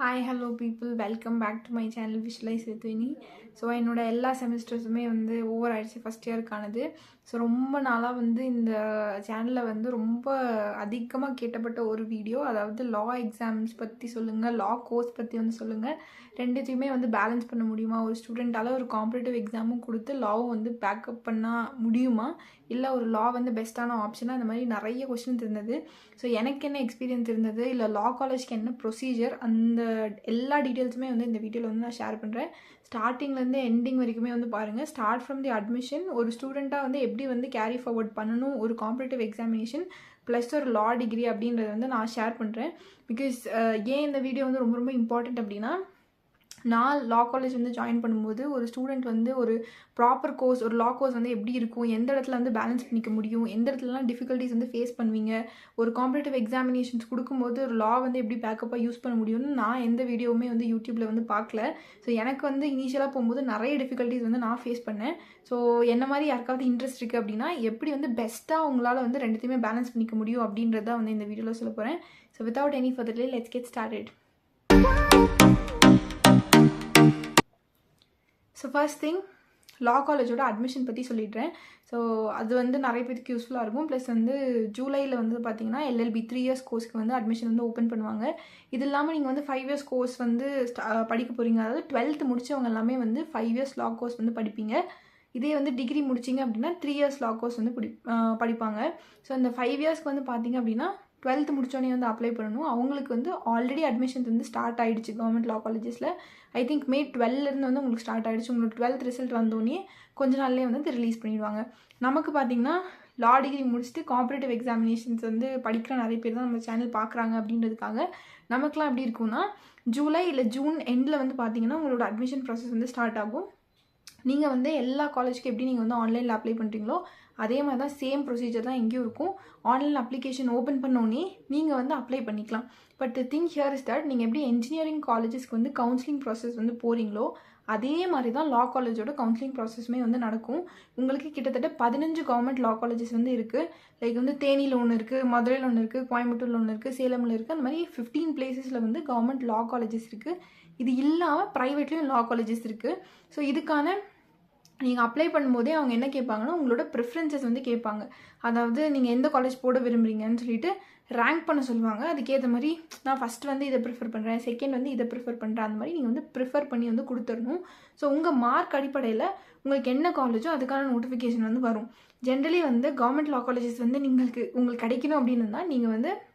Hi hello people welcome back to my channel visualize with Vini. So என்னோட எல்லா செமஸ்டர்ஸுமே over ஆயிடுச்சு ஃபஸ்ட் இயருக்கானது. ஸோ ரொம்ப நாளாக இந்த சேனலில் ரொம்ப அதிகமாக கேட்டப்பட்ட ஒரு வீடியோ, அதாவது லா எக்ஸாம்ஸ் பற்றி சொல்லுங்கள், லா கோர்ஸ் பற்றி சொல்லுங்கள், ரெண்டுத்தையுமே பேலன்ஸ் பண்ண முடியுமா, ஒரு ஸ்டூடெண்ட்டால் ஒரு காம்படிட்டிவ் எக்ஸாமும் கொடுத்து லாவும் பேக்கப் பண்ண முடியுமா, இல்லை ஒரு லா பெஸ்ட்டான ஆப்ஷனாக, இந்த மாதிரி நிறைய கொஸ்டின்ஸ் இருந்தது. ஸோ எனக்கு என்ன எக்ஸ்பீரியன்ஸ் இருந்தது, இல்லை லா காலேஜ்க்கு என்ன ப்ரொசீஜர், அந்த எல்லா டீட்டெயில்ஸுமே இந்த வீடியோவில் நான் ஷேர் பண்ணுறேன். ஸ்டார்டிங்லேருந்து எண்டிங் வரைக்குமே பாருங்கள். ஸ்டார்ட் ஃப்ரம் தி அட்மிஷன், ஒரு ஸ்டூடெண்ட்டாக எப்படி கேரி ஃபார்வர்ட் பண்ணணும் ஒரு காம்படிட்டிவ் எக்ஸாமினேஷன் ப்ளஸ் ஒரு லா டிகிரி அப்படின்றத நான் ஷேர் பண்ணுறேன். பிகாஸ் ஏன் இந்த வீடியோ ரொம்ப ரொம்ப இம்பார்ட்டண்ட் அப்படின்னா, நான் லா காலேஜ் ஜாயின் பண்ணும்போது ஒரு ஸ்டூடெண்ட் ஒரு ப்ராப்பர் கோர்ஸ், ஒரு லா கோர்ஸ் எப்படி இருக்கும், எந்த இடத்துல பேலன்ஸ் பண்ணிக்க முடியும், எந்த இடத்துலலாம் டிஃபிகல்ட்டிஸ் ஃபேஸ் பண்ணுவீங்க, ஒரு காம்படிட்டிவ் எக்ஸாமினேஷன்ஸ் கொடுக்கும்போது ஒரு லா எப்படி பேக்கப்பாக யூஸ் பண்ண முடியும்னு நான் எந்த வீடியோவுமே யூடியூப்பில் பார்க்கல. ஸோ எனக்கு இனிஷியலாக போகும்போது நிறைய டிஃபிகல்ட்டிஸ் நான் ஃபேஸ் பண்ணேன். ஸோ என்ன மாதிரி யாருக்காவது இன்ட்ரெஸ்ட் இருக்குது அப்படின்னா, எப்படி பெஸ்ட்டாக உங்களால் ரெண்டுத்தையுமே பேலன்ஸ் பண்ணிக்க முடியும் அப்படின்றத இந்த வீடியோவில் சொல்ல போகிறேன். So without any further delay let's get started. So first thing, law காலேஜோட அட்மிஷன் பற்றி சொல்லிடுறேன். ஸோ அது நிறைய பேருக்கு யூஸ்ஃபுல்லாக இருக்கும். ப்ளஸ் ஜூலையில் பார்த்தீங்கன்னா எல்எல்பி 3 இயர்ஸ் கோர்ஸ்க்கு அட்மிஷன் ஓப்பன் பண்ணுவாங்க. இது இல்லாமல் நீங்கள் 5 இயர்ஸ் கோர்ஸ் படிக்க போகிறீங்க. அதாவது 12th முடித்தவங்க எல்லாமே 5 இயர்ஸ் லா கோர்ஸ் படிப்பீங்க. இதே டிகிரி முடிச்சிங்க அப்படின்னா 3 இயர்ஸ் லா கோர்ஸ் படிப்பாங்க. ஸோ இந்த 5 இயர்ஸ்க்கு பார்த்தீங்க அப்படின்னா 12th முடித்தோடனே அப்ளை பண்ணணும். அவங்களுக்கு ஆல்ரெடி அட்மிஷன்ஸ் ஸ்டார்ட் ஆகிடுச்சு கவர்மெண்ட் லா காலேஜஸில். ஐ திங்க் May 12லேருந்து உங்களுக்கு ஸ்டார்ட் ஆகிடுச்சு. உங்களுக்கு 12th ரிசல்ட் வந்தோடனே கொஞ்ச நாள்லேயே ரிலீஸ் பண்ணிடுவாங்க. நமக்கு பார்த்தீங்கன்னா லா டிகிரி முடிச்சுட்டு காம்படிட்டிவ் எக்ஸாமினேஷன்ஸ் படிக்கிற நிறைய பேர் தான் நம்ம சேனல் பார்க்குறாங்க அப்படின்றதுக்காக நமக்குலாம் எப்படி இருக்கும்னா, ஜூலை இல்லை ஜூன் எண்டில் பார்த்தீங்கன்னா உங்களோட அட்மிஷன் ப்ராசஸ் ஸ்டார்ட் ஆகும். நீங்கள் எல்லா காலேஜுக்கு எப்படி நீங்கள் ஆன்லைனில் அப்ளை பண்ணுறீங்களோ அதே மாதிரி தான் சேம் ப்ரொசீஜர் தான் எங்கேயும் இருக்கும். ஆன்லைன் அப்ளிகேஷன் ஓப்பன் பண்ணோன்னே நீங்கள் அப்ளை பண்ணிக்கலாம். But thing here is that, நீங்கள் எப்படி என்ஜினியரிங் காலேஜஸ்க்கு கவுன்சிலிங் ப்ராசஸ் போகிறீங்களோ அதே மாதிரி தான் லா காலேஜோட கவுன்சிலிங் ப்ராசஸுமே நடக்கும். உங்களுக்கு கிட்டத்தட்ட 15 கவர்மெண்ட் லா காலேஜஸ் இருக்குது. லைக் தேனியில் ஒன்று இருக்குது, மதுரையில் ஒன்று இருக்குது, கோயம்புத்தூரில் ஒன்று இருக்குது, சேலமில் இருக்குது. அந்த மாதிரி 15 பிளேசஸில் கவர்மெண்ட் லா காலேஜஸ் இருக்குது. இது இல்லாமல் ப்ரைவேட்லேயும் லா காலேஜஸ் இருக்குது. ஸோ இதுக்கான நீங்கள் அப்ளை பண்ணும்போதே அவங்க என்ன கேட்பாங்கன்னா, உங்களோட ப்ரிஃபரன்சஸ் கேட்பாங்க. அதாவது நீங்கள் எந்த காலேஜ் போட விரும்புகிறீங்கன்னு சொல்லிட்டு ரேங்க் பண்ண சொல்லுவாங்க. அதுக்கேற்ற மாதிரி நான் ஃபஸ்ட் இதை ப்ரிஃபர் பண்ணுறேன், செகண்ட் இதை ப்ரிஃபர் பண்ணுறேன், அந்த மாதிரி நீங்கள் ப்ரிஃபர் பண்ணி கொடுத்துடணும். ஸோ உங்கள் மார்க் அடிப்படையில் உங்களுக்கு என்ன காலேஜோ அதுக்கான நோட்டிஃபிகேஷன் வரும். ஜென்ரலி கவர்மெண்ட் லா காலேஜஸ் உங்களுக்கு கிடைக்கணும் அப்படின்னு தான் நீங்கள்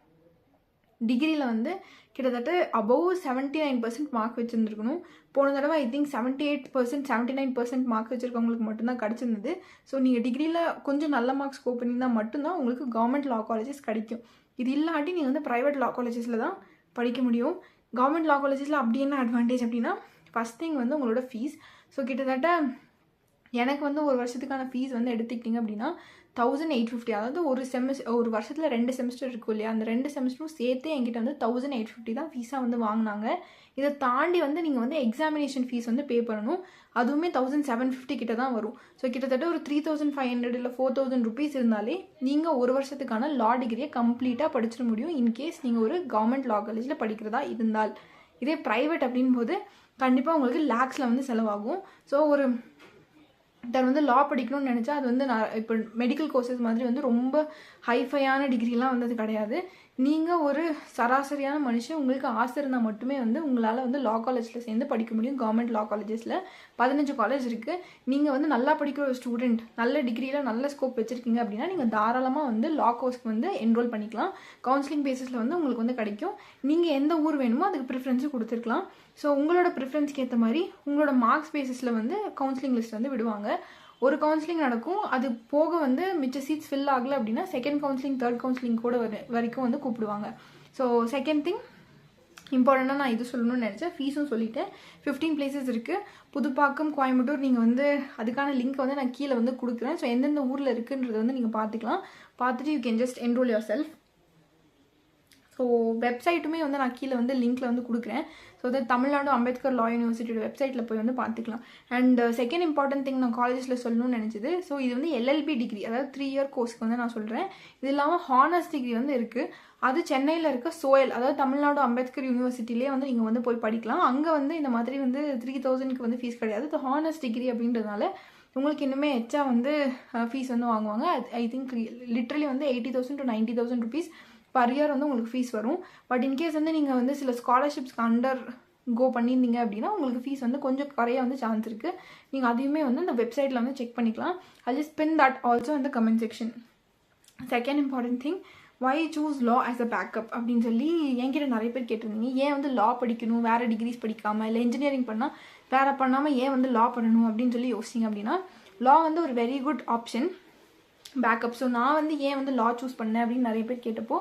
டிகிரியில் கிட்டத்தட்ட அபவ் 79% மார்க் வச்சுருந்துருக்கணும். போன தடவை ஐ திங்க் 78%, 79% மார்க் வச்சுருக்கவங்களுக்கு மட்டும்தான் கிடச்சிருந்தது. ஸோ நீங்கள் டிகிரியில் கொஞ்சம் நல்ல மார்க் ஸ்கோர் பண்ணியிருந்தால் மட்டும்தான் உங்களுக்கு கவர்மெண்ட் லா காலேஜஸ் கிடைக்கும். இது இல்லாட்டி நீங்கள் ப்ரைவேட் லா காலேஜஸில் தான் படிக்க முடியும். கவர்மெண்ட் லா காலேஜஸில் அப்படி என்ன அட்வான்டேஜ் அப்படின்னா, ஃபஸ்ட் திங் உங்களோட ஃபீஸ். ஸோ கிட்டத்தட்ட எனக்கு ஒரு வருஷத்துக்கான ஃபீஸ் எடுத்துக்கிட்டிங்க அப்படின்னா 1850. அதாவது ஒரு வருஷத்தில் 2 செமஸ்டர் இருக்கும் இல்லையா, அந்த 2 செமஸ்டரும் சேர்த்து என்கிட்ட 1850 தான் ஃபீஸாக வாங்கினாங்க. இதை தாண்டி நீங்கள் எக்ஸாமினேஷன் ஃபீஸ் பே பண்ணணும். அதுவுமே 1750 கிட்ட தான் வரும். ஸோ கிட்டத்தட்ட ஒரு 3500 இல்லை 4000 ருபீஸ் இருந்தாலே நீங்கள் ஒரு வருஷத்துக்கான லா டிகிரியை கம்ப்ளீட்டாக படிச்சிட முடியும். இன்கேஸ் நீங்கள் ஒரு கவர்மெண்ட் லா காலேஜில் படிக்கிறதா இருந்தால். இதே ப்ரைவேட் அப்படின் போது கண்டிப்பாக உங்களுக்கு லேக்ஸில் செலவாகும். ஸோ ஒரு லா படிக்கணும்னு நினச்சா அது நான் இப்போ மெடிக்கல் கோர்சஸ் மாதிரி ரொம்ப ஹைஃபையான டிகிரிலாம் அது கிடையாது. நீங்கள் ஒரு சராசரியான மனுஷன், உங்களுக்கு ஆசை இருந்தால் மட்டுமே உங்களால் லா காலேஜில் சேர்ந்து படிக்க முடியும். கவர்மெண்ட் லா காலேஜஸில் 15 காலேஜ் இருக்குது. நீங்கள் நல்லா படிக்கிற ஒரு ஸ்டூடெண்ட், நல்ல டிகிரியில் நல்ல ஸ்கோப் வச்சுருக்கீங்க அப்படின்னா நீங்கள் தாராளமாக லா கோர்ஸ்க்கு என்ரோல் பண்ணிக்கலாம். கவுன்சிலிங் பேசிஸில் உங்களுக்கு கிடைக்கும். நீங்கள் எந்த ஊர் வேணுமோ அதுக்கு ப்ரிஃபரன்ஸும் கொடுத்துருக்கலாம். ஸோ உங்களோட ப்ரிஃபரன்ஸ்க்கு ஏற்ற மாதிரி உங்களோட மார்க்ஸ் பேசிஸில் கவுன்சிலிங் லிஸ்ட் விடுவாங்க. ஒரு கவுன்சிலிங் நடக்கும். அது போக மிச்ச சீட்ஸ் ஃபில் ஆகலை அப்படின்னா செகண்ட் கவுன்சிலிங், தேர்ட் கவுன்சிலிங் கூட வரைக்கும் கூப்பிடுவாங்க. ஸோ செகண்ட் திங் இம்பார்ட்டண்ட்டாக நான் இது சொல்லணும்னு நினச்சேன். ஃபீஸும் சொல்லிட்டேன். 15 பிளேசஸ் இருக்குது. புதுப்பாக்கம், கோயம்புத்தூர். நீங்கள் அதுக்கான லிங்க் நான் கீழே கொடுக்குறேன். ஸோ எந்தெந்த ஊரில் இருக்குன்றதை நீங்கள் பார்த்துக்கலாம். பார்த்துட்டு you can just enrol your so வெப்சைட்டுமே வந்து நான் கீழே வந்து லிங்க்கில் வந்து கொடுக்குறேன். So that Tamil Nadu Ambedkar law யூனிவர்சிட்டியோட வெப்சைட்டில் போய் வந்து பார்த்துக்கலாம். அண்ட் செகண்ட் இம்பார்ட்டன்ட் திங் நான் காலேஜில் சொல்லணும்னு நினச்சது, ஸோ இது வந்து எல்எல்பி டிகிரி, அதாவது 3 இயர் கோர்ஸ்க்கு வந்து நான் சொல்கிறேன். இது இல்லாமல் ஹானர்ஸ் டிகிரி வந்து இருக்குது. அது சென்னையில் இருக்க சோயல், அதாவது தமிழ்நாடு அம்பேத்கர் யூனிவர்சிட்டிலே வந்து நீங்கள் வந்து போய் படிக்கலாம். அங்கே வந்து இந்த மாதிரி வந்து 3000க்கு வந்து ஃபீஸ் கிடையாது. இது ஹானர்ஸ் டிகிரி அப்படின்றதுனால உங்களுக்கு இன்னுமே எச்சா வந்து ஃபீஸ் வந்து வாங்குவாங்க. ஐ திங்க் லிட்ரலி வந்து 80,000 to 90,000 rupees பர் இயர் வந்து உங்களுக்கு ஃபீஸ் வரும். பட் இன்கேஸ் வந்து நீங்கள் வந்து சில ஸ்காலர்ஷிப்ஸ்க்கு அண்டர் கோ பண்ணியிருந்தீங்க அப்படின்னா உங்களுக்கு ஃபீஸ் வந்து கொஞ்சம் குறைய வந்து சான்ஸ் இருக்குது. நீங்கள் அதையுமே வந்து இந்த வெப்சைட்டில் வந்து செக் பண்ணிக்கலாம். I just pin that also இந்த comment section. Second important thing, why choose law as a backup அப்படின்னு சொல்லி என்கிட்ட நிறைய பேர் கேட்டிருந்தீங்க. ஏன் வந்து லா படிக்கணும், வேறு டிகிரிஸ் படிக்காமல், இல்லை இன்ஜினியரிங் பண்ணால் வேறு பண்ணாமல் ஏன் வந்து லா பண்ணணும் அப்படின்னு சொல்லி யோசிச்சிங்க அப்படின்னா, லா வந்து ஒரு very good option backup. So நான் வந்து ஏன் வந்து லா சூஸ் பண்ணேன் அப்படின்னு நிறைய பேர் கேட்டப்போ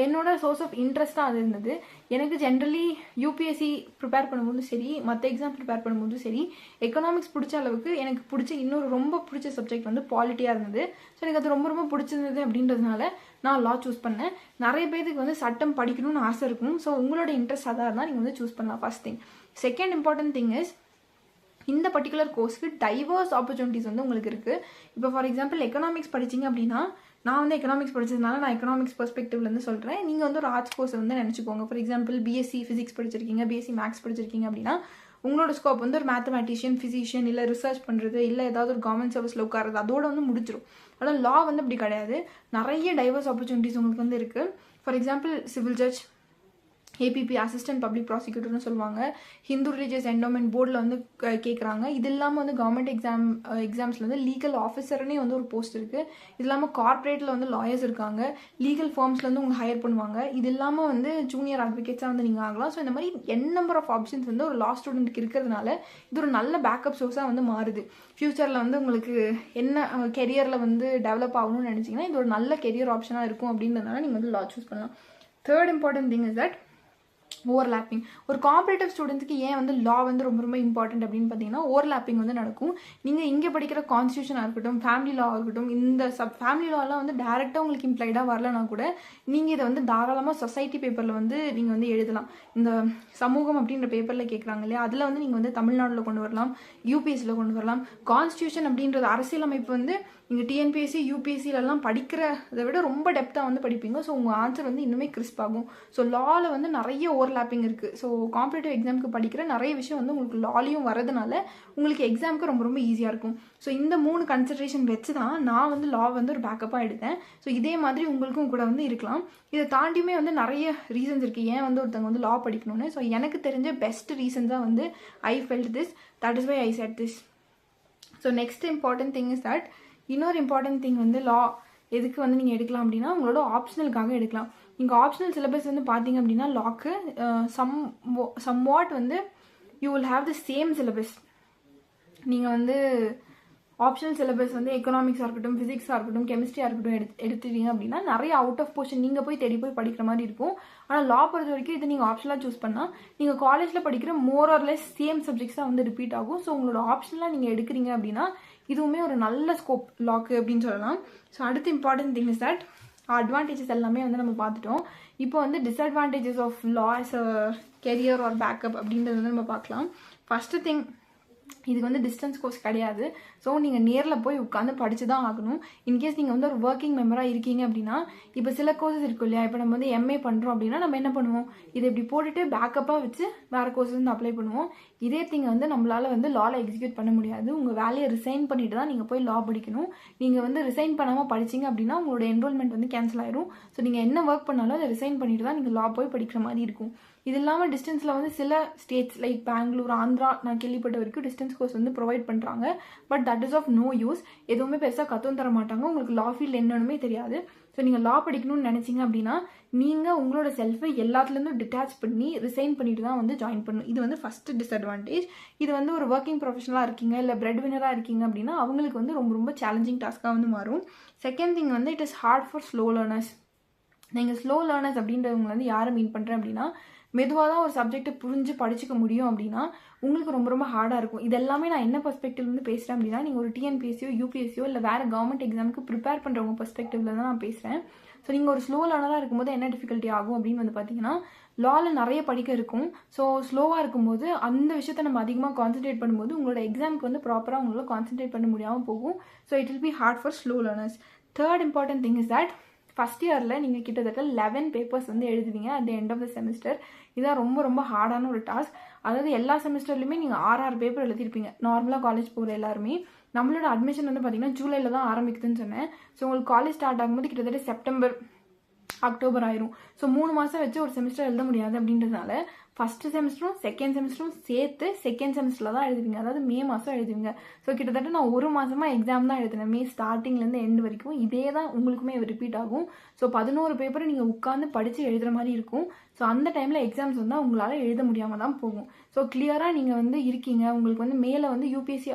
என்னோட சோர்ஸ் ஆஃப் இன்ட்ரெஸ்ட்டாக அது இருந்தது. எனக்கு ஜென்ரலி யூபிஎஸ்சி ப்ரிப்பேர் பண்ணும்போதும் சரி, மற்ற எக்ஸாம் ப்ரிப்பேர் பண்ணும்போதும் சரி, எக்கனாமிக்ஸ் பிடிச்ச அளவுக்கு எனக்கு பிடிச்ச இன்னொரு ரொம்ப பிடிச்ச சப்ஜெக்ட் வந்து பாலிட்டியாக இருந்தது. ஸோ எனக்கு அது ரொம்ப ரொம்ப பிடிச்சிருந்தது அப்படின்றதுனால நான் லா சூஸ் பண்ணேன். நிறைய பேருக்கு வந்து சட்டம் படிக்கணும்னு ஆசை இருக்கும். ஸோ உங்களோட இன்ட்ரெஸ்ட் அதாக இருந்தால் நீங்கள் வந்து சூஸ் பண்ணலாம், first thing. Second important thing is, இந்த பர்டிகுலர் கோர்ஸ்க்கு டைவர்ஸ் ஆப்பர்ச்சுனிட்டிஸ் வந்து உங்களுக்கு இருக்குது. இப்போ ஃபார் எக்ஸாம்பிள் எக்கனாமிக்ஸ் படிச்சிங்க அப்படின்னா, நான் வந்து எக்கனாமிக்ஸ் படிச்சதுனால நான் எக்கனாமிக்ஸ் பெர்ஸ்பெக்டிவ்லேருந்து சொல்கிறேன். நீங்கள் வந்து ஒரு ஆர்ட்ஸ் கோர்ஸ் வந்து நினச்சிக்கோங்க. ஃபார் எக்ஸாம்பிள் பிஎஸ்சி ஃபிசிக்ஸ் படிச்சிருக்கீங்க, பிஎஸ்சி மேக்ஸ் படிச்சிருக்கீங்க அப்படின்னா உங்களோட ஸ்கோப் வந்து ஒரு மேத்தமேட்டிஷியன், ஃபிசிஷியன், இல்லை ரிசர்ச் பண்ணுறது, இல்லை ஏதாவது ஒரு கவர்மெண்ட் சர்வீஸில் உட்காருறது, அதோட வந்து முடிச்சிடும். ஆனால் லா வந்து அப்படி கிடையாது. நிறைய டைவர்ஸ் ஆப்பர்ச்சுனிட்டிஸ் உங்களுக்கு வந்து இருக்குது. For example civil judge, APP assistant public ப்ராசிக்யூட்டர்னு சொல்லுவாங்க, ஹிந்து ரிலீஜியஸ் என்டோமெண்ட் போர்டில் வந்து கேட்குறாங்க. இது இல்லாமல் வந்து கவர்மெண்ட் எக்ஸாம்ஸில் வந்து லீகல் ஆஃபீஸர்னே வந்து ஒரு போஸ்ட் இருக்குது. இது இல்லாமல் கார்ப்பரேட்டில் வந்து லாயர்ஸ் இருக்காங்க, லீகல் ஃபார்ம்ஸில் வந்து உங்களை ஹையர் பண்ணுவாங்க. இது இல்லாமல் வந்து ஜூனியர் அட்வொகேட்ஸாக வந்து நீங்கள் ஆகலாம். ஸோ இந்த மாதிரி நம்பர் ஆஃப் ஆப்ஷன்ஸ் வந்து ஒரு லா ஸ்டூடெண்ட்டுக்கு இருக்கிறதுனால இது ஒரு நல்ல பேக்கப் சோர்ஸாக வந்து மாறுது. ஃப்யூச்சரில் வந்து உங்களுக்கு என்ன கெரியரில் வந்து டெவலப் ஆகணும்னு நினச்சிங்கன்னா இது ஒரு நல்ல கெரியர் ஆப்ஷனாக இருக்கும் அப்படின்றதுனால நீங்கள் வந்து லா சூஸ் பண்ணலாம். Third important thing is that overlapping. ஒரு காம்படேட்டிவ் ஸ்டூடெண்ட்ஸ்க்கு ஏன் வந்து லா வந்து ரொம்ப ரொம்ப இம்பார்ட்டன்ட் அப்படின்னு பார்த்தீங்கன்னா, ஓவர்லாப்பிங் வந்து நடக்கும். நீங்கள் இங்கே படிக்கிற கான்ஸ்டியூஷனாக இருக்கட்டும், ஃபேமிலி லா இருக்கட்டும், இந்த ஃபேமிலி லாலாம் வந்து டேரெக்டாக உங்களுக்கு இம்ப்ளைடாக வரலனா கூட நீங்கள் இதை வந்து தாராளமாக சொசைட்டி பேப்பரில் வந்து நீங்கள் வந்து எழுதலாம். இந்த சமூகம் அப்படின்ற பேப்பரில் கேட்குறாங்க இல்லையா, அதில் வந்து நீங்கள் வந்து தமிழ்நாட்டில் கொண்டு வரலாம், யூபிஎஸ்சியில் கொண்டு வரலாம். கான்ஸ்டியூஷன் அப்படின்றது அரசியலமைப்பு வந்து நீங்கள் டிஎன்பிஎஸ்சி யூபிஎஸ்சிலெலாம் படிக்கிறதை விட ரொம்ப டெப்த்தாக வந்து படிப்பீங்க. ஸோ உங்கள் ஆன்சர் வந்து இன்னுமே கிறிஸ்ப் ஆகும். ஸோ லாவில் வந்து நிறைய ஓவர்லாப்பிங் இருக்குது. ஸோ காம்படிட்டிவ் எக்ஸாமுக்கு படிக்கிற நிறைய விஷயம் வந்து உங்களுக்கு லாலையும் வரதுனால உங்களுக்கு எக்ஸாமுக்கு ரொம்ப ரொம்ப ஈஸியாக இருக்கும். ஸோ இந்த 3 கன்சிடரேஷன் வச்சு தான் நான் வந்து லா வந்து ஒரு பேக்கப்பாக எடுத்தேன். ஸோ இதே மாதிரி உங்களுக்கும் கூட வந்து இருக்கலாம். இதை தாண்டியுமே வந்து நிறைய ரீசன்ஸ் இருக்குது ஏன் வந்து ஒருத்தவங்க வந்து லா படிக்கணும்னு. ஸோ எனக்கு தெரிஞ்ச பெஸ்ட் ரீசன்ஸாக வந்து I felt this, that is why I said this. So next important thing is that, இன்னொரு இம்பார்ட்டன்ட் திங் வந்து லா எதுக்கு வந்து நீங்கள் எடுக்கலாம் அப்படின்னா உங்களோட ஆப்ஷனலுக்காக எடுக்கலாம். நீங்கள் ஆப்ஷனல் சிலபஸ் வந்து பார்த்தீங்க அப்படின்னா லாக்கு சம்வாட் வந்து you will have the same syllabus. நீங்கள் வந்து ஆப்ஷனல் சிலபஸ் வந்து எக்கனாமிக்ஸாக இருக்கட்டும், ஃபிசிக்ஸாக இருக்கட்டும், கெமிஸ்ட்ரியாக இருக்கட்டும் எடுத்துட்டீங்க அப்படின்னா நிறைய அவுட் ஆஃப் போர்ஷன் நீங்கள் போய் தேடி போய் படிக்கிற மாதிரி இருக்கும். ஆனால் லா பொறுத்த வரைக்கும் இது நீங்கள் ஆப்ஷனலாக சூஸ் பண்ணால் நீங்கள் காலேஜில் படிக்கிற more or less same subjects தான் வந்து ரிப்பீட் ஆகும். ஸோ உங்களோட ஆப்ஷனலாக நீங்கள் எடுக்கிறீங்க அப்படின்னா இதுவுமே ஒரு நல்ல ஸ்கோப் லாக்கு அப்படின்னு சொல்லலாம். ஸோ அடுத்த important thing is that, advantages எல்லாமே வந்து நம்ம பார்த்துட்டோம். இப்போ வந்து disadvantages of law as a career or backup அப்படின்றது வந்து நம்ம பார்க்கலாம். ஃபஸ்ட்டு திங், இதுக்கு வந்து டிஸ்டன்ஸ் கோர்ஸ் கிடையாது. ஸோ நீங்கள் நேரில் போய் உட்காந்து படித்து தான் ஆகணும். இன்கேஸ் நீங்கள் வந்து ஒரு ஒர்க்கிங் மெம்பராக இருக்கீங்க அப்படின்னா, இப்போ சில கோர்சஸ் இருக்கும் இல்லையா, இப்போ நம்ம வந்து எம்ஏ பண்ணுறோம் அப்படின்னா நம்ம என்ன பண்ணுவோம், இதை இப்படி போட்டுட்டு பேக்கப்பாக வச்சு வேறு கோர்ஸ் வந்து அப்ளை பண்ணுவோம். இதே திங் வந்து நம்மளால் வந்து லாவில் எக்ஸிக்யூட் பண்ண முடியாது. உங்கள் வேலையை ரிசைன் பண்ணிட்டு தான் நீங்கள் போய் லா படிக்கணும். நீங்கள் வந்து ரிசைன் பண்ணாமல் படிச்சிங்க அப்படின்னா உங்களோட என்ரோல்மெண்ட் வந்து கேன்சல் ஆயிரும். ஸோ நீங்கள் என்ன ஒர்க் பண்ணாலும் அதை ரிசைன் பண்ணிட்டு தான் நீங்கள் லா போய் படிக்கிற மாதிரி இருக்கும். இது இல்லாமல் டிஸ்டன்ஸில் வந்து சில ஸ்டேட்ஸ் லைக் பெங்களூர், ஆந்திரா நான் கேள்விப்பட்ட வரைக்கும் டிஸ்டன்ஸ் கோர்ஸ் வந்து ப்ரொவைட் பண்ணுறாங்க. But that is of no use. எதுவுமே பெருசாக கற்றும் தர மாட்டாங்க. உங்களுக்கு லா ஃபீல்டு என்னன்னுமே தெரியாது. ஸோ நீங்கள் லா படிக்கணும்னு நினச்சிங்க அப்படின்னா நீங்கள் உங்களோட செல்ஃபை எல்லாத்துலேருந்தும் டிட்டாச் பண்ணி ரிசைன் பண்ணிட்டு தான் வந்து ஜாயின் பண்ணணும். இது வந்து ஃபஸ்ட்டு டிஸ்அட்வான்டேஜ். இது வந்து ஒரு ஒர்க்கிங் ப்ரொஃபஷனலாக இருக்கீங்க, இல்லை பிரெட் வினராக இருக்கீங்க அப்படின்னா அவங்களுக்கு வந்து ரொம்ப ரொம்ப சேலஞ்சிங் டாஸ்க்காக வந்து மாறும். செகண்ட் திங் வந்து it is hard for slow learners. நீங்கள் ஸ்லோ லேர்னர்ஸ் அப்படின்றவங்க வந்து யாரை மீன் பண்ணுறேன் அப்படின்னா, மெதுவாக தான் ஒரு சப்ஜெக்டை புரிஞ்சு படிச்சுக்க முடியும் அப்படின்னா உங்களுக்கு ரொம்ப ரொம்ப ஹார்டாக இருக்கும். இது எல்லாமே நான் என்ன பெர்ஸ்பெக்டிவ்லேருந்து பேசுகிறேன் அப்படின்னா, நீங்கள் ஒரு டிஎன்பிஎஸ்சியோ யூபிஎஸ்சியோ இல்லை வேறு கவர்மெண்ட் எக்ஸாமுக்கு ப்ரிப்பேர் பண்ணுறவங்க பெர்ஸ்பெக்டிவ்ல தான் நான் பேசுகிறேன். ஸோ நீங்கள் ஒரு ஸ்லோ லேர்னராக இருக்கும்போது என்ன டிஃபிகல்ட்டி ஆகும் அப்படின்னு வந்து பார்த்தீங்கன்னா, லாவில் நிறைய படிக்க இருக்கும். ஸோ ஸ்லோவாக இருக்கும்போது அந்த விஷயத்தை நம்ம அதிகமாக கான்சன்ட்ரேட் பண்ணும்போது உங்களோட எக்ஸாமுக்கு வந்து ப்ராப்பராக உங்களால் கான்சன்ட்ரேட் பண்ண முடியாமல் போகும். So it will be hard for slow learners. Third important thing is that first இயரில் நீங்கள் கிட்டத்தட்ட 11 பேப்பர்ஸ் வந்து எழுதுவீங்க at the end of the semester. இதான் ரொம்ப ரொம்ப ஹார்டான ஒரு டாஸ்க். அதாவது எல்லா செமிஸ்டர்லையுமே நீங்கள் 6 பேப்பர் எழுதிருப்பீங்க நார்மலாக காலேஜ் போகிற எல்லாருமே. நம்மளோட அட்மிஷன் வந்து பார்த்தீங்கன்னா ஜூலையில் தான் ஆரம்பிக்குதுன்னு சொன்னேன். ஸோ உங்களுக்கு காலேஜ் ஸ்டார்ட் ஆகும்போது கிட்டத்தட்ட செப்டம்பர் அக்டோபர் ஆயிரும். ஸோ 3 மாதம் வச்சு ஒரு செமிஸ்டர் எழுத முடியாது அப்படின்றதுனால ஃபஸ்ட்டு செமிஸ்டரும் செகண்ட் செமிஸ்டரும் சேர்த்து செகண்ட் செமிஸ்டரில் தான் எழுதுவீங்க. அதாவது மே மாதம் எழுதுவீங்க. ஸோ கிட்டத்தட்ட நான் 1 மாதமாக எக்ஸாம் தான் எழுதினேன், மே ஸ்டார்டிங்லேருந்து எண்ட் வரைக்கும். இதே தான் உங்களுக்குமே ரிப்பீட் ஆகும். ஸோ 11 பேப்பரை நீங்கள் உட்காந்து படித்து எழுதுகிற மாதிரி இருக்கும். ஸோ அந்த டைமில் எக்ஸாம்ஸ் வந்தால் உங்களால் எழுத முடியாமல் தான் போகும். ஸோ கிளியராக நீங்கள் வந்து இருக்கீங்க, உங்களுக்கு வந்து மேலே வந்து யூபிஎஸ்சி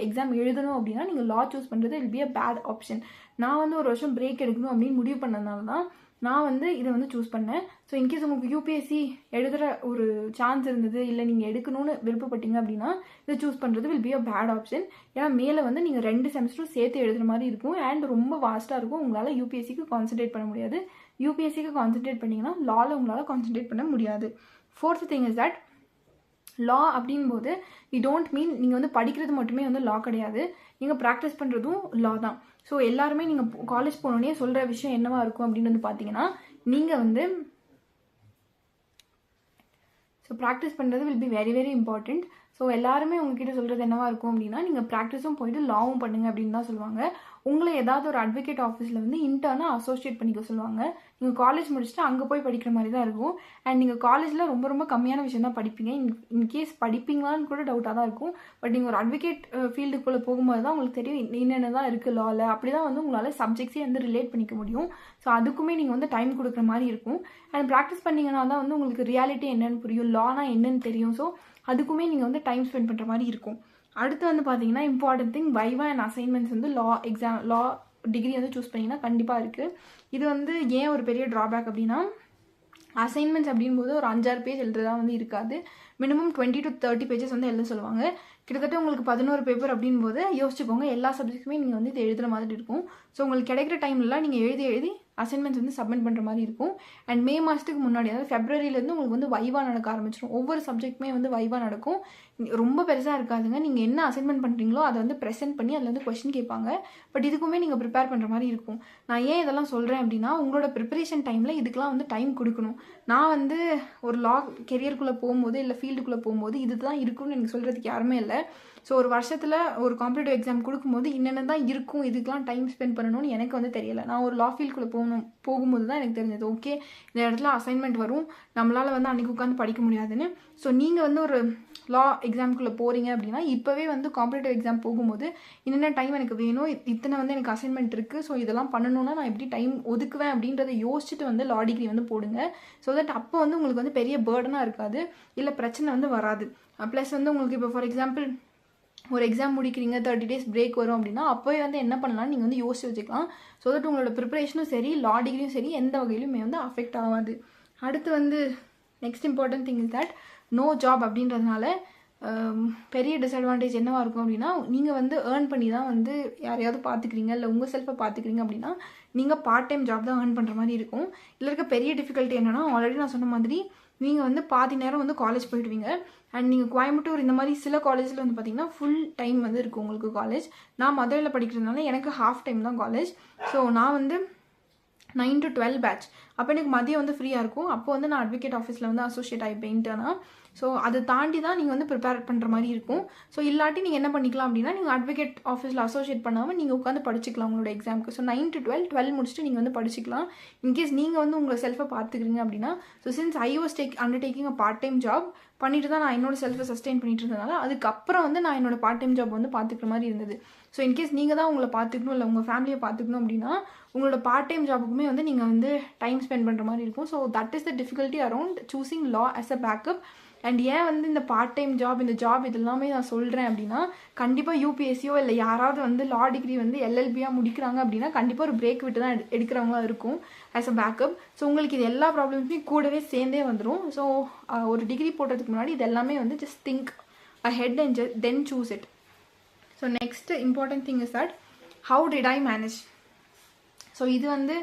எக்ஸாம் எழுதணும் அப்படின்னா நீங்கள் லா சூஸ் பண்ணுறது will be a bad option. நான் வந்து ஒரு வருஷம் பிரேக் எடுக்கணும் அப்படின்னு முடிவு பண்ணதுனால தான் நான் வந்து இதை வந்து சூஸ் பண்ணேன். ஸோ இன்கேஸ் உங்களுக்கு யூபிஎஸ்சி எழுதுகிற ஒரு சான்ஸ் இருந்தது, இல்லை நீங்கள் எடுக்கணும்னு விருப்பப்பட்டீங்க அப்படின்னா இதை சூஸ் பண்ணுறது will be a bad option. ஏன்னா மேலே வந்து நீங்கள் 2 செமஸ்டரும் சேர்த்து எழுதுகிற மாதிரி இருக்கும் அண்ட் ரொம்ப வாஸ்ட்டாக இருக்கும். உங்களால் யூபிஎஸ்சிக்கு கான்சன்ட்ரேட் பண்ண முடியாது. யூபிஎஸ்சிக்கு கான்சன்ட்ரேட் பண்ணிங்கன்னா லாவில் உங்களால் கான்சன்ட்ரேட் பண்ண முடியாது. Fourth thing is that law அப்படின்போது வி டோன்ட் மீன் நீங்கள் வந்து படிக்கிறது மட்டுமே வந்து லா கிடையாது, நீங்கள் ப்ராக்டிஸ் பண்ணுறதும் லா தான். ஸோ எல்லாருமே நீங்கள் காலேஜ் போனோடனே சொல்கிற விஷயம் என்னவா இருக்கும் அப்படின்னு வந்து பார்த்தீங்கன்னா, நீங்கள் வந்து ஸோ ப்ராக்டிஸ் பண்ணுறது will be very very important. So எல்லாருமே உங்ககிட்ட சொல்கிறது என்னவா இருக்கும் அப்படின்னா, நீங்கள் ப்ராக்டிஸும் போயிட்டு லாவும் பண்ணுங்க அப்படின்னு தான் சொல்லுவாங்க. உங்களை ஏதாவது ஒரு அட்வொகேட் ஆஃபீஸில் வந்து இன்டர்னாக அசோசியேட் பண்ணிக்க சொல்லுவாங்க. நீங்கள் காலேஜ் முடிச்சுட்டு அங்கே போய் படிக்கிற மாதிரி தான் இருக்கும். அண்ட் நீங்கள் காலேஜில் ரொம்ப ரொம்ப கம்மியான விஷயம் தான் படிப்பீங்க. இன்கேஸ் படிப்பீங்களான்னு கூட டவுட்டாக தான் இருக்கும். பட் நீங்கள் ஒரு அட்வொகேட் ஃபீல்டுக்குள்ளே போகும்போது தான் உங்களுக்கு தெரியும் என்னென்ன தான் இருக்குது லாவில். அப்படி தான் வந்து உங்களால் சப்ஜெக்ட்ஸே வந்து ரிலேட் பண்ணிக்க முடியும். ஸோ அதுக்குமே நீங்கள் வந்து டைம் கொடுக்குற மாதிரி இருக்கும். அண்ட் ப்ராக்டிஸ் பண்ணிங்கன்னா தான் வந்து உங்களுக்கு ரியாலிட்டி என்னென்னு புரியும், லானா என்னென்னு தெரியும். ஸோ அதுக்குமே நீங்கள் வந்து டைம் ஸ்பெண்ட் பண்ணுற மாதிரி இருக்கும். அடுத்து வந்து பார்த்தீங்கன்னா important thing viva and assignments வந்து லா டிகிரி வந்து சூஸ் பண்ணிங்கன்னா கண்டிப்பாக இருக்குது. இது வந்து ஏன் ஒரு பெரிய ட்ராபேக் அப்படின்னா, அசைன்மெண்ட்ஸ் அப்படின்போது ஒரு 5-6 பேஜ் எழுதுறதா வந்து இருக்காது. மினிமம் 20 to 30 பேஜஸ் வந்து எழுத சொல்லுவாங்க. கிட்டத்தட்ட உங்களுக்கு 11 பேப்பர் அப்படின்போது யோசிச்சுக்கோங்க, எல்லா சப்ஜெக்ட்டுமே நீங்கள் வந்து இது எழுதுகிற மாதிரி இருக்கும். ஸோ உங்களுக்கு கிடைக்கிற டைம்லாம் நீங்கள் எழுதி அசைன்மெண்ட்ஸ் வந்து சப்மிட் பண்ணுற மாதிரி இருக்கும். அண்ட் மே மாதத்துக்கு முன்னாடி, அதாவது ஃபெப்ரவரியிலேருந்து உங்களுக்கு வந்து வைவா நடக்க ஆரம்பிச்சிடும். ஒவ்வொரு சப்ஜெக்ட்டுமே வந்து வைவா நடக்கும். ரொம்ப பெருசாக இருக்காதுங்க. நீங்கள் என்ன அசைன்மெண்ட் பண்ணுறீங்களோ அதை வந்து ப்ரெசென்ட் பண்ணி அதில் வந்து கொஸ்டின் கேட்பாங்க. பட் இதுக்குமே நீங்கள் ப்ரிப்பேர் பண்ணுற மாதிரி இருக்கும். நான் ஏன் இதெல்லாம் சொல்கிறேன் அப்படின்னா, உங்களோட ப்ரிப்பரேஷன் டைமில் இதுக்கெலாம் வந்து டைம் கொடுக்கணும். நான் வந்து ஒரு லா கெரியருக்குள்ளே போகும்போது இல்லை ஃபீல்டுக்குள்ளே போகும்போது இதுதான் இருக்குன்னு எனக்கு சொல்கிறதுக்கு யாருமே இல்லை. ஸோ ஒரு வருஷத்தில் ஒரு காம்படிட்டிவ் எக்ஸாம் கொடுக்கும்போது என்னென்ன தான் இருக்கும், இதுக்கெலாம் டைம் ஸ்பெண்ட் பண்ணணும்னு எனக்கு வந்து தெரியலை. நான் ஒரு லா ஃபீல்டுக்குள்ளே போகும்போது தான் எனக்கு தெரிஞ்சது, ஓகே இந்த இடத்துல அசைன்மெண்ட் வரும், நம்மளால் வந்து அன்றைக்கி உட்காந்து படிக்க முடியாதுன்னு. ஸோ நீங்கள் வந்து ஒரு லா எக்ஸாமுக்குள்ளே போகிறீங்க அப்படின்னா இப்போவே வந்து காம்படிட்டிவ் எக்ஸாம் போகும்போது என்னென்ன டைம் எனக்கு வேணும், இத்தனை வந்து எனக்கு அசைன்மெண்ட் இருக்குது, ஸோ இதெல்லாம் பண்ணணும்னா நான் எப்படி டைம் ஒதுக்குவேன் அப்படின்றத யோசிச்சுட்டு வந்து லா டிகிரி வந்து போடுங்க. ஸோ தட் அப்போ வந்து உங்களுக்கு வந்து பெரிய பேர்டனாக இருக்காது, இல்லை பிரச்சனை வந்து வராது. ப்ளஸ் வந்து உங்களுக்கு இப்போ ஃபார் எக்ஸாம்பிள் ஒரு எக்ஸாம் முடிக்கிறீங்க, 30 days பிரேக் வரும் அப்படின்னா அப்போவே வந்து என்ன பண்ணலாம் நீங்கள் வந்து யோசிச்சு வச்சுக்கலாம். ஸோ தட் உங்களோட ப்ரிப்பரேஷனும் சரி லா டிகிரியும் சரி எந்த வகையிலுமே வந்து அஃபெக்ட் ஆகாது. அடுத்து வந்து next important thing is that no job அப்படின்றதுனால பெரிய டிஸ்அட்வான்டேஜ் என்னவாக இருக்கும் அப்படின்னா, நீங்கள் வந்து ஏர்ன் பண்ணி தான் வந்து யாரையாவது பார்த்துக்கிறீங்க இல்லை உங்கள் செல்ஃபை பார்த்துக்கிறீங்க அப்படின்னா நீங்கள் பார்ட் டைம் ஜாப் தான் ஏர்ன் பண்ணுற மாதிரி இருக்கும். இதில் இருக்க பெரிய டிஃபிகல்ட்டி என்னென்னா, ஆல்ரெடி நான் சொன்ன மாதிரி நீங்கள் வந்து பாதி நேரம் வந்து காலேஜ் போயிடுவீங்க. அண்ட் நீங்கள் கோயம்புத்தூர் இந்த மாதிரி சில காலேஜில் வந்து பார்த்தீங்கன்னா ஃபுல் டைம் வந்து இருக்குது உங்களுக்கு காலேஜ். நான் மதுரையில் படிக்கிறதுனால எனக்கு ஹாஃப் டைம் தான் காலேஜ். ஸோ நான் வந்து 9 to 12 பேட்ச். அப்போ எனக்கு மதியம் வந்து ஃப்ரீயாக இருக்கும். அப்போ வந்து நான் அட்வொகேட் ஆஃபீஸில் வந்து அசோசியேட் ஆகிப்பேன் இன்டர்னா. ஸோ அதை தாண்டி தான் நீங்கள் வந்து ப்ரிப்பேர் பண்ணுற மாதிரி இருக்கும். ஸோ இல்லாட்டி நீங்கள் என்ன பண்ணிக்கலாம் அப்படின்னா, நீங்கள் அட்வொகேட் ஆஃபீஸில் அசோசியேட் பண்ணாமல் நீங்கள் உட்காந்து படிச்சிக்கலாம் உங்களோட எக்ஸாமுக்கு. ஸோ 9 to 12 முடிச்சுட்டு நீங்கள் வந்து படிச்சிக்கலாம். இன்கேஸ் நீங்கள் வந்து உங்களை செல்ஃபை பார்த்துக்கிறீங்க அப்படின்னா. So since I was undertaking a part time job பண்ணிட்டு தான் நான் என்னோட செல்ஃபை சஸ்டெயின் பண்ணிட்டு இருந்ததுனால அதுக்கப்புறம் வந்து நான் என்னோட பார்ட் டைம் ஜாப் வந்து பார்த்துக்கிற மாதிரி இருந்தது. ஸோ இன்கேஸ் நீங்கள் தான் உங்களை பார்த்துக்கணும் இல்லை உங்கள் ஃபேமிலியை பார்த்துக்கணும் அப்படின்னா உங்களோட பார்ட் டைம் ஜாபுக்குமே வந்து நீங்கள் வந்து டைம் ஸ்பெண்ட் பண்ணுற மாதிரி இருக்கும். So that is the difficulty around choosing law as a backup. And ஏன் வந்து இந்த பார்ட் டைம் ஜாப் இந்த ஜாப் இதெல்லாமே நான் சொல்கிறேன் அப்படின்னா, கண்டிப்பாக யூபிஎஸ்சியோ இல்லை யாராவது வந்து லா டிகிரி வந்து எல்எல்பியாக முடிக்கிறாங்க அப்படின்னா கண்டிப்பாக ஒரு பிரேக் விட்டு தான் எடுக்கிறவங்களா இருக்கும் ஆஸ் அ பேக்கப். ஸோ உங்களுக்கு இது எல்லா ப்ராப்ளம்ஸுமே கூடவே சேர்ந்தே வந்துடும். ஸோ ஒரு டிகிரி போடுறதுக்கு முன்னாடி இது எல்லாமே வந்து just think ahead and then choose it. So next important thing is that how did I manage. So இது வந்து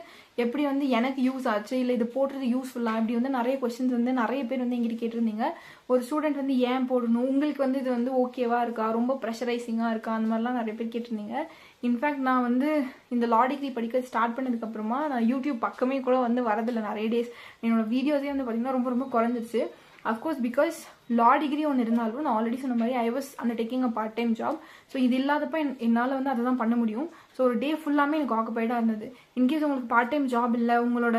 எப்படி வந்து எனக்கு யூஸ் ஆச்சு, இல்லை இது போடுறது யூஸ்ஃபுல்லாக, இப்படி வந்து நிறைய கொஸ்டின்ஸ் வந்து நிறைய பேர் வந்து எங்கிட்ட கேட்டிருந்தீங்க. ஒரு ஸ்டூடெண்ட் வந்து ஏன் போடணும், உங்களுக்கு வந்து இது வந்து ஓகேவா இருக்கா, ரொம்ப ப்ரெஷரைசிங்காக இருக்கா, அந்த மாதிரிலாம் நிறைய பேர் கேட்டிருந்தீங்க. இன்ஃபேக்ட் நான் வந்து இந்த லா டிகிரி படிக்க ஸ்டார்ட் பண்ணதுக்கப்புறமா நான் யூடியூப் பக்கமே கூட வந்து வரதில்லை நிறைய டேஸ். என்னோட வீடியோஸே வந்து பார்த்திங்கன்னா ரொம்ப ரொம்ப குறைஞ்சிருச்சு. அஃப்கோர்ஸ் பிகாஸ் லா டிகிரி ஒன்று இருந்தாலும் நான் ஆல்ரெடி சொன்ன மாதிரி I was undertaking a part time job. So இது இல்லாதப்ப என்னால் வந்து அதை தான் பண்ண முடியும். ஸோ ஒரு டே ஃபுல்லாமே எனக்கு ஆக்குபைடாக இருந்தது. இன்கேஸ் உங்களுக்கு பார்ட் டைம் ஜாப் இல்லை, உங்களோட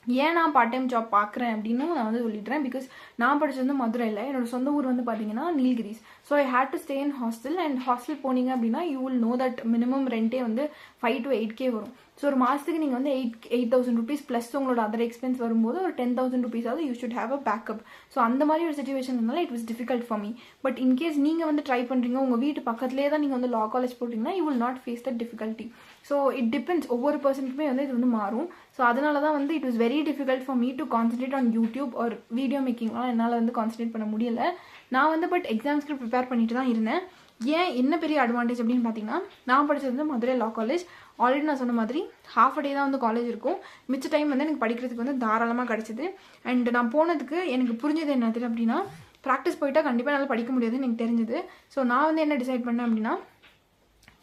ஏன் நான் பார்ட் டைம் ஜாப் பார்க்குறேன் அப்படின்னு நான் வந்து சொல்லிடுறேன். பிகாஸ் நான் படிச்சது வந்து மதுரையில், என்னோட சொந்த ஊர் வந்து பார்த்தீங்கன்னா Nilgiris. So I hate to stay in hostel. And hostel போனீங்க அப்படின்னா you will know that minimum ரெண்டே வந்து 5 to 8K வரும். ஸோ ஒரு மாதத்துக்கு நீங்கள் வந்து 8,000 rupees ப்ளஸ் உங்களோட அதர் எக்ஸ்பென்ஸ் வரும்போது ஒரு 10,000 rupees ஆகுது. You should have a backup. So அந்த மாதிரி ஒரு சுச்சுவேஷன் இருந்தாலும் it was difficult for me. But in case நீங்கள் வந்து ட்ரை பண்ணுறீங்க, உங்கள் வீட்டு பக்கத்துலேயே தான் நீங்கள் வந்து லா காலேஜ் போட்டிங்கன்னா you will not face that difficulty. So it depends, ஒவ்வொரு பர்சனுக்குமே வந்து இது வந்து மாறும். ஸோ அதனால தான் வந்து it was very difficult for me to concentrate on YouTube ஒரு வீடியோ மேக்கிங்லாம் என்னால் வந்து கான்சன்ட்ரேட் பண்ண முடியலை. நான் வந்து பட் எக்ஸாம்ஸ்க்கு ப்ரிப்பேர் பண்ணிட்டு தான் இருந்தேன். ஏன் என்ன பெரிய அட்வான்டேஜ் அப்படின்னு பார்த்தீங்கன்னா, நான் படித்தது வந்து மதுரை லா காலேஜ். ஆல்ரெடி நான் சொன்ன மாதிரி ஹாஃப் அ டே தான் வந்து காலேஜ் இருக்கும். மிச்ச டைம் வந்து எனக்கு படிக்கிறதுக்கு வந்து தாராளமாக கிடச்சிது. அண்ட் நான் போனதுக்கு எனக்கு புரிஞ்சது என்னது அப்படின்னா, ப்ராக்டிஸ் போயிட்டால் கண்டிப்பாக என்னால் படிக்க முடியாதுன்னு எனக்கு தெரிஞ்சுது. ஸோ நான் வந்து என்ன டிசைட் பண்ணேன் அப்படின்னா,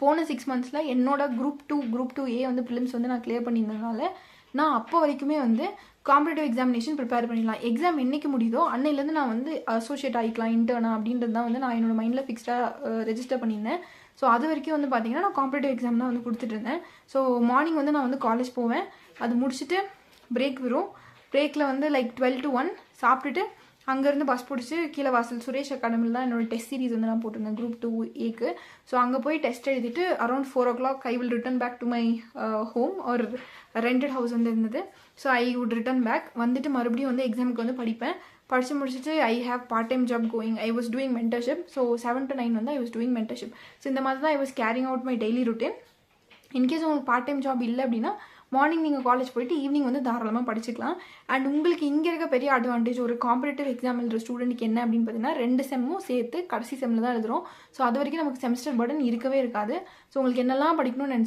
போன 6 months என்னோட குரூப் 2A வந்து ப்ரிலிம்ஸ் வந்து நான் கிளியர் பண்ணியிருந்ததுனால நான் அப்போ வரைக்குமே வந்து காம்படிட்டிவ் எக்ஸாமினேஷன் ப்ரிப்பேர் பண்ணிடலாம். எக்ஸாம் என்றைக்கு முடியுதோ அன்னையிலேருந்து நான் வந்து அசோசியேட் ஆகிக்கலாம், இன்டர்னா அப்படின்றது தான் வந்து நான் என்னோட மைண்டில் ஃபிக்ஸ்டாக ரெஜிஸ்டர் பண்ணியிருந்தேன். ஸோ அது வரைக்கும் வந்து பார்த்தீங்கன்னா நான் காம்படிட்டிவ் எக்ஸாம் தான் வந்து கொடுத்துட்டு இருந்தேன். ஸோ மார்னிங் வந்து நான் வந்து காலேஜ் போவேன், அது முடிச்சுட்டு பிரேக் வரும். பிரேக்கில் வந்து லைக் 12 to 1 சாப்பிட்டுட்டு அங்கேருந்து பஸ் பிடிச்சி கீழே வாசல் சுரேஷ் அகாடமியில் தான் என்னோட டெஸ்ட் சீரிஸ் வந்து நான் போட்டிருந்தேன் குரூப் 2Aக்கு. ஸோ அங்கே போய் டெஸ்ட் எழுதிட்டு around 4 o'clock I will return back to my home. ஒரு ரெண்டட் ஹவுஸ் வந்து இருந்தது. So I would return back வந்துட்டு மறுபடியும் வந்து எக்ஸாமுக்கு வந்து படிப்பேன். படித்து முடிச்சுட்டு I have part time job going. I was doing mentorship. So 7 to 9 வந்து I was doing mentorship. So இந்த மாதிரி தான் I was carrying out my daily routine. In case உங்களுக்கு பார்ட் டைம் ஜாப் இல்லை அப்படின்னா மார்னிங் நீங்கள் காலேஜ் போயிட்டு ஈவினிங் வந்து தாராளமாக படிச்சுக்கலாம். அண்ட் உங்களுக்கு இங்கே இருக்க பெரிய அட்வான்டேஜ் ஒரு காம்படிட்டிவ் எக்ஸாம் எழுதுகிற ஸ்டூடெண்ட்டுக்கு என்ன அப்படின்னு பார்த்தீங்கன்னா, 2 செம்மும் சேர்த்து கடைசி செம்மில் தான் எழுதுகிறோம். ஸோ அது வரைக்கும் நமக்கு செமஸ்டர் பர்டன் இருக்கவே இருக்காது. ஸோ உங்களுக்கு என்னெல்லாம் படிக்கணும்னு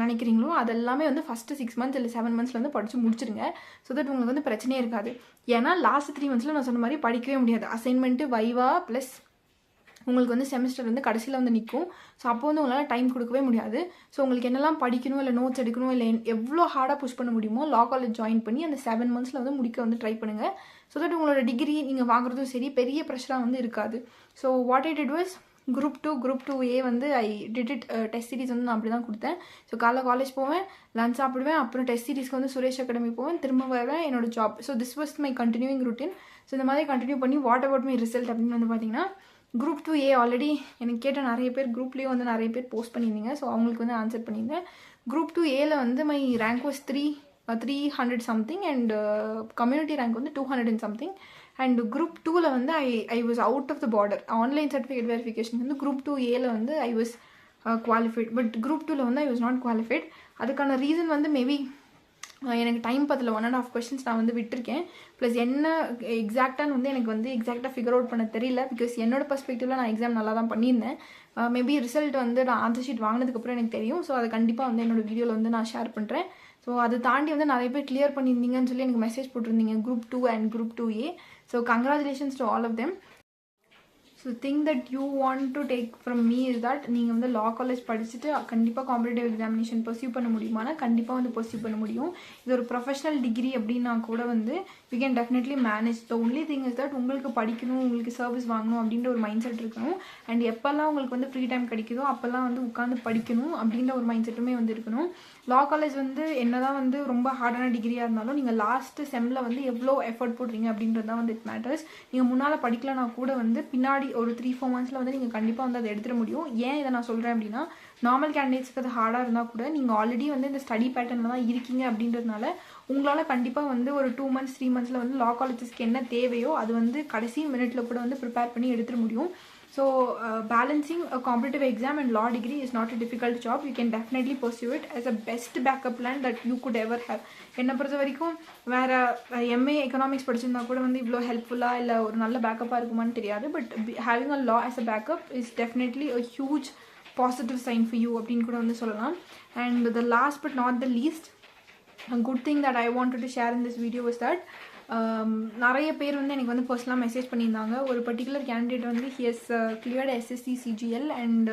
நினைக்கிறீங்களோ அதெல்லாமே வந்து ஃபஸ்ட்டு 6 months இல்லை 7 months வந்து படித்து முடிச்சிருங்க. ஸோ தட் உங்களுக்கு வந்து பிரச்சனையே இருக்காது. ஏன்னா லாஸ்ட் 3 months நான் சொன்ன மாதிரி படிக்கவே முடியாது. அசைன்மெண்ட்டு, வைவா ப்ளஸ் உங்களுக்கு வந்து செமஸ்டர் வந்து கடைசியில் வந்து நிற்கும். ஸோ அப்போ வந்து உங்களால் டைம் கொடுக்கவே முடியாது. ஸோ உங்களுக்கு என்னெல்லாம் படிக்கணும், இல்லை நோட்ஸ் எடுக்கணும், இல்லை எவ்வளோ ஹார்டாக புஷ் பண்ண முடியுமோ லா காலேஜ் ஜாயின் பண்ணி அந்த 7 months வந்து முடிக்க வந்து ட்ரை பண்ணுங்கள். ஸோ தட் உங்களோட டிகிரி நீங்கள் வாங்குறதும் சரி பெரிய ப்ரெஷராக வந்து இருக்காது. So what I did was group 2A வந்து I did it test series வந்து நான் அப்படி தான் கொடுத்தேன். ஸோ காலைல காலேஜ் போவேன், லஞ்ச் சாப்பிடுவேன், அப்புறம் டெஸ்ட் சீரிஸ்க்கு வந்து சுரேஷ் அகாடமி போவேன், திரும்ப வருவேன் என்னோட job. So this was my continuing routine. So இந்த மாதிரி கண்டினியூ பண்ணி வாட் அபவுட் மை ரிசல்ட் அப்படின்னு வந்து பார்த்தீங்கன்னா, குரூப் 2A ஆல்ரெடி எனக்கு கேட்ட நிறைய பேர் குரூப்லேயும் வந்து நிறைய பேர் போஸ்ட் பண்ணியிருந்தீங்க. ஸோ அவங்களுக்கு வந்து ஆன்சர் பண்ணியிருந்தேன். குரூப் 2Aல வந்து my rank was 300 something and community rank வந்து 200 and something. அண்ட் குரூப் 2ல வந்து I was out of the border. Online certificate verification வந்து குரூப் 2Aல வந்து I was qualified. But group 2ல வந்து ஐ வாஸ் நாட் குவாலிஃபைட். அதுக்கான ரீசன் வந்து மேபி எனக்கு டைம் பத்தில் 1.5 questions நான் வந்து விட்டுருக்கேன். ப்ளஸ் என்ன எக்ஸாக்டானு வந்து எனக்கு வந்து எக்ஸாக்டாக ஃபிகர் அவுட் பண்ண தெரியல. பிகாஸ் என்னோட பர்ஸ்பெக்டிவில் நான் எக்ஸாம் நல்லா தான் பண்ணியிருந்தேன். மேபி ரிசல்ட் வந்து நான் ஆன்சர் ஷீட் வாங்கினதுக்கப்புறம் எனக்கு தெரியும். ஸோ அதை கண்டிப்பாக வந்து என்னோடய வீடியோவில் வந்து நான் ஷேர் பண்ணுறேன். ஸோ அதை தாண்டி வந்து நிறைய பேர் கிளியர் பண்ணியிருந்தீங்கன்னு சொல்லி எனக்கு மெசேஜ் போட்டிருந்தீங்க group 2 and group 2A. So congratulations to all of them. So thing that you want to take from me is that நீங்கள் வந்து லா காலேஜ் படிச்சுட்டு கண்டிப்பாக காம்படிட்டிவ் எக்ஸாமினேஷன் பர்சியூ பண்ண முடியுமானா கண்டிப்பாக வந்து பர்சியூ பண்ண முடியும். இது ஒரு ப்ரொஃபஷனல் டிகிரி அப்படின்னா கூட வந்து we can definitely manage. The only thing is that உங்களுக்கு படிக்கணும், உங்களுக்கு சர்வீஸ் வாங்கணும் அப்படின்ற ஒரு மைண்ட் செட் இருக்கணும். அண்ட் எப்போல்லாம் உங்களுக்கு வந்து ஃப்ரீ டைம் கிடைக்குதோ அப்போல்லாம் வந்து உட்காந்து படிக்கணும் அப்படின்ற ஒரு மைண்ட் செட்டுமே வந்து இருக்கணும். லா காலேஜ் வந்து என்னதான் வந்து ரொம்ப ஹார்டான டிகிரியாக இருந்தாலும் நீங்கள் லாஸ்ட்டு செம்மில் வந்து எவ்வளோ எஃபர்ட் போடுறீங்க அப்படின்றது தான் வந்து இட் மேட்டர்ஸ். நீங்கள் முன்னால் படிக்கலனா கூட வந்து பின்னாடி ஒரு 3-4 months வந்து நீங்கள் கண்டிப்பாக வந்து அதை எடுத்துட முடியும். ஏன் இதை நான் சொல்கிறேன் அப்படின்னா, நார்மல் கேண்டிடேட்ஸ்க்கு அது ஹார்டாக இருந்தால் கூட நீங்கள் ஆல்ரெடி வந்து இந்த ஸ்டடி பேட்டர்னில் தான் இருக்கீங்க அப்படின்றதுனால உங்களால் கண்டிப்பாக வந்து ஒரு 2 months 3 months வந்து லா காலேஜஸ்க்கு என்ன தேவையோ அது வந்து கடைசி மினிட்ல கூட வந்து ப்ரிப்பேர் பண்ணி எடுத்துட முடியும். So balancing a competitive exam and law degree is not a difficult job. You can definitely pursue it as a best backup plan that you could ever have. என்னை பொறுத்த வரைக்கும் வேறு MA எக்கனாமிக்ஸ் படிச்சிருந்தா கூட வந்து இவ்வளோ ஹெல்ப்ஃபுல்லாக இல்லை ஒரு நல்ல பேக்கப்பாக இருக்குமான்னு தெரியாது. But having a law as a backup is definitely a huge positive sign for you அப்படின்னு கூட வந்து சொல்லலாம். And the last but not the least good thing that I wanted to share in this video is that நிறைய பேர் வந்து எனக்கு வந்து பர்சனலாக மெசேஜ் பண்ணியிருந்தாங்க. ஒரு பர்டிகுலர் கேண்டிடேட் வந்து ஹியஸ் கிளியர்டு எஸ்எஸ்சி சிஜிஎல் அண்ட்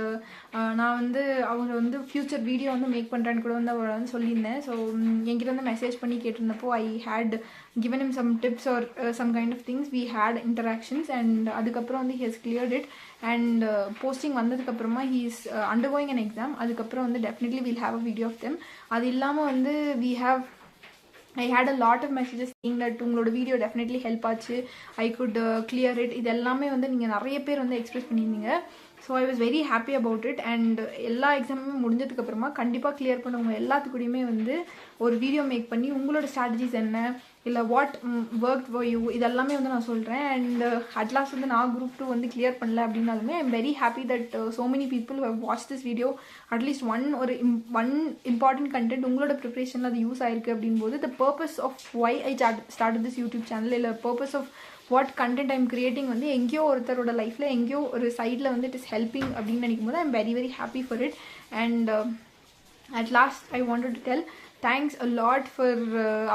நான் வந்து அவங்க வந்து ஃப்யூச்சர் வீடியோ வந்து மேக் பண்ணுறேன்னு கூட வந்து அவர் வந்து சொல்லியிருந்தேன். ஸோ என்கிட்ட வந்து மெசேஜ் பண்ணி கேட்டிருந்தப்போ ஐ had given him some tips or some kind of things. We had interactions and அதுக்கப்புறம் வந்து he has cleared it and posting வந்ததுக்கப்புறமா he is undergoing an exam. அதுக்கப்புறம் வந்து definitely we'll have a video of them. அது இல்லாமல் வந்து I had a lot of messages saying that உங்களோட video definitely help ஆச்சு, ஐ குட் கிளியர் இட். இது எல்லாமே வந்து நீங்கள் நிறைய பேர் வந்து எக்ஸ்பிரஸ் பண்ணியிருந்தீங்க. So I was very happy about it. And எல்லா எக்ஸாமுமே முடிஞ்சதுக்கப்புறமா கண்டிப்பாக கிளியர் பண்ணவங்க எல்லாத்துக்கூடையுமே வந்து ஒரு வீடியோ மேக் பண்ணி உங்களோட ஸ்ட்ராட்டஜிஸ் என்ன, இல்லை வாட் ஒர்க் ஃபார் யூ, இதெல்லாமே வந்து நான் சொல்கிறேன். அண்ட் அட்லாஸ்ட் வந்து நான் குரூப் 2 வந்து கிளியர் பண்ணல அப்படின்னாலுமே I am very happy that so many people have watch this video. At least one important content உங்களோட ப்ரிப்ரேஷனில் அது யூஸ் ஆயிருக்கு அப்படின்போது the purpose of why I start this YouTube channel, இல்லை purpose of what content I'm creating வந்து எங்கேயோ ஒருத்தரோட லைஃப்பில் எங்கேயோ ஒரு சைடில் வந்து இட் இஸ் ஹெல்பிங் அப்படின்னு நினைக்கும் போது I am very very happy for it. And at last I wanted to tell thanks a lot for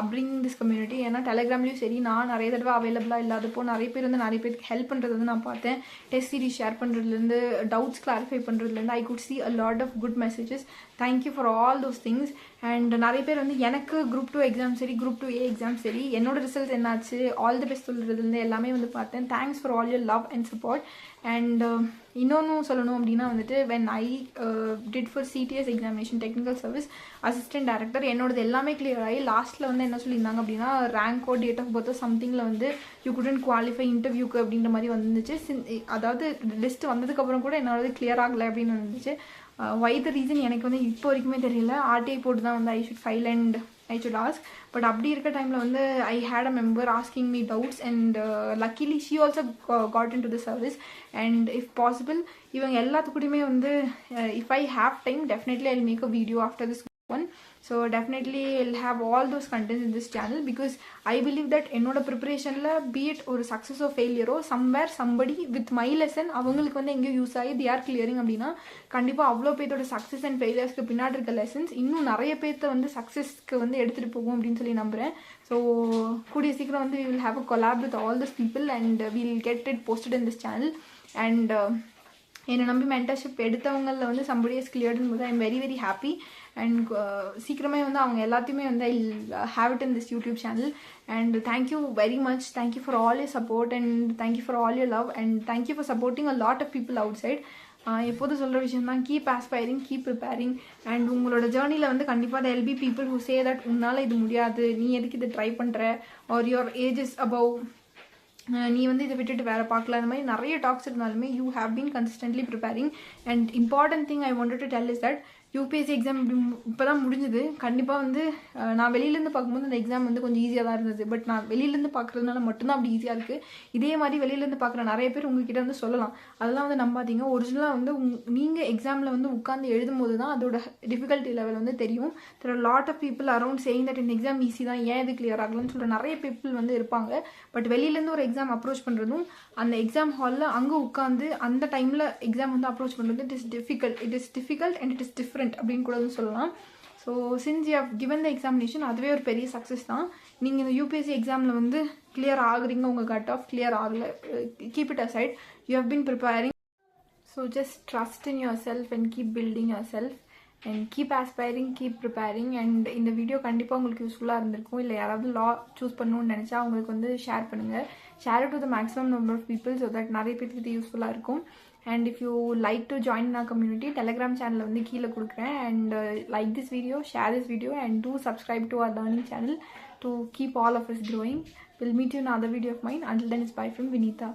upbringing this community. ஏன்னா டெலிகிராம்லேயும் சரி நான் நிறைய தடவை அவைலபிளாக இல்லாதப்போ நிறைய பேர் வந்து நிறைய பேருக்கு ஹெல்ப் பண்ணுறது வந்து நான் பார்த்தேன். டெஸ்ட் சீரிஸ் ஷேர் பண்ணுறதுலேருந்து டவுட்ஸ் கிளாரிஃபை பண்ணுறதுலேருந்து I could see a lot of good messages. Thank you for all those things. And நிறைய பேர் வந்து எனக்கு குரூப் 2 எக்ஸாம் சரி குரூப் 2A எக்ஸாம் சரி என்னோட ரிசல்ட் என்னாச்சு ஆல் தி பெஸ்ட் சொல்கிறதுலேருந்து எல்லாமே வந்து பார்த்தேன். Thanks for all your love and support. And இன்னொன்று சொல்லணும் அப்படின்னா வந்துட்டு when I did for CTS examination technical service assistant director என்னோடது எல்லாமே கிளியர் ஆகி லாஸ்ட்டில் வந்து என்ன சொல்லியிருந்தாங்க அப்படின்னா ரேங்கோ டேட் ஆஃப் பர்த் சம்திங்கில் வந்து யூ குடன்ட் குவாலிஃபை இன்டர்வியூக்கு அப்படின்ற மாதிரி வந்துச்சு. அதாவது லிஸ்ட் வந்ததுக்கப்புறம் கூட என்னோடது கிளியர் ஆகலை அப்படின்னு வந்துச்சு. வை த ரீசன் எனக்கு வந்து இப்போ வரைக்குமே தெரியல. RTI போட்டு தான் வந்து I should file and I should ask. But அப்படி இருக்க டைமில் வந்து I had a member asking me doubts and luckily she also got in to the service. And if possible இவங்க எல்லாத்துக்கூடயுமே வந்து if I have time definitely I will make a video after this one. So definitely I'll have all those contents in this channel because I believe that என்னோட ப்ரிப்பரேஷனில் be it ஒரு success ஓ ஃபெயிலியரோ somewhere somebody with my lesson அவங்களுக்கு வந்து எங்கேயோ use ஆகி they are clearing அப்படின்னா கண்டிப்பாக அவ்வளோ பேர்த்தோட சக்ஸஸ் அண்ட் ஃபெயிலியர்ஸ்க்கு பின்னாடி இருக்க லெசன்ஸ் இன்னும் நிறைய பேர்த்த வந்து சக்ஸஸ்க்கு வந்து எடுத்துகிட்டு போகும் அப்படின்னு சொல்லி நம்புகிறேன். ஸோ கூடிய சீக்கிரம் வந்து we will have a collab with all those people and we'll get it posted in this channel. And என்னை நம்பி மென்டர்ஷிப் எடுத்தவங்களில் வந்து somebody has cleared போது I am very very happy. And சீக்கிரமே வந்து அவங்க எல்லாத்தையுமே வந்து I have it in this YouTube channel. And thank you very much. Thank you for all your support and thank you for all your love and thank you for supporting a lot of people outside. எப்போதும் சொல்கிற விஷயம் தான் keep aspiring keep preparing. And உங்களோட ஜேர்னியில் வந்து கண்டிப்பாக there will be people who say that உன்னால் இது முடியாது, நீ எதுக்கு இதை ட்ரை பண்ணுற, are your age is above, நீ வந்து இதை விட்டுட்டு வேறு பார்க்கலாம், அந்த மாதிரி நிறைய டாக்ஸ் இருந்தாலுமே you have been consistently preparing. And important thing I wanted to tell is that UPSC exam இப்போ தான் முடிஞ்சுது. கண்டிப்பாக வந்து நான் வெளியிலேருந்து பார்க்கும்போது அந்த எக்ஸாம் வந்து கொஞ்சம் ஈஸியாக தான் இருந்தது. பட் நான் வெளியிலேருந்து பார்க்குறதுனால மட்டும்தான் அப்படி ஈஸியாக இருக்குது. இதே மாதிரி வெளியிலேருந்து பார்க்குற நிறைய பேர் உங்ககிட்ட வந்து சொல்லலாம். அதெல்லாம் வந்து நம்பாதீங்க. ஒரிஜினலாக வந்து நீங்கள் எக்ஸாமில் வந்து உட்காந்து எழுதும் போது தான் அதோட டிஃபிகல்ட்டி லெவல் வந்து தெரியும். There are lot of people around saying that இந்த எக்ஸாம் ஈஸி தான், ஏன் இது கிளியர் ஆகலன்னு சொல்கிற நிறைய பீப்புள் வந்து இருப்பாங்க. பட் வெளியிலேருந்து ஒரு எக்ஸாம் அப்ரோச் பண்ணுறதும் அந்த எக்ஸாம் ஹாலில் அங்கே உட்காந்து அந்த டைமில் எக்ஸாம் வந்து அப்ரோச் பண்ணுறது it is difficult and it is different அப்படின்னு கூட சொல்லலாம். So since you have given the examination அதுவே ஒரு பெரிய சக்ஸஸ் தான். நீங்கள் இந்த UPSC எக்ஸாமில் வந்து கிளியர் ஆகுறீங்க, உங்கள் கட் ஆஃப் கிளியர் ஆகலை, keep it aside, you have been preparing. So just trust in yourself and keep building yourself and keep aspiring keep preparing. And இந்த வீடியோ கண்டிப்பாக உங்களுக்கு யூஸ்ஃபுல்லாக இருந்திருக்கும். இல்லை யாராவது லா சூஸ் பண்ணணும்னு நினச்சா அவங்களுக்கு வந்து ஷேர் பண்ணுங்கள். Share it to the maximum number of people so that நிறைய பேருக்கு இது யூஸ்ஃபுல்லாக இருக்கும். And if you like to join our community, Telegram channel வந்து கீழே கொடுக்குறேன். And like this video, share this video and do subscribe to our learning channel to keep all of us growing. We'll meet you in another video of mine. Until then, it's bye from Vinita.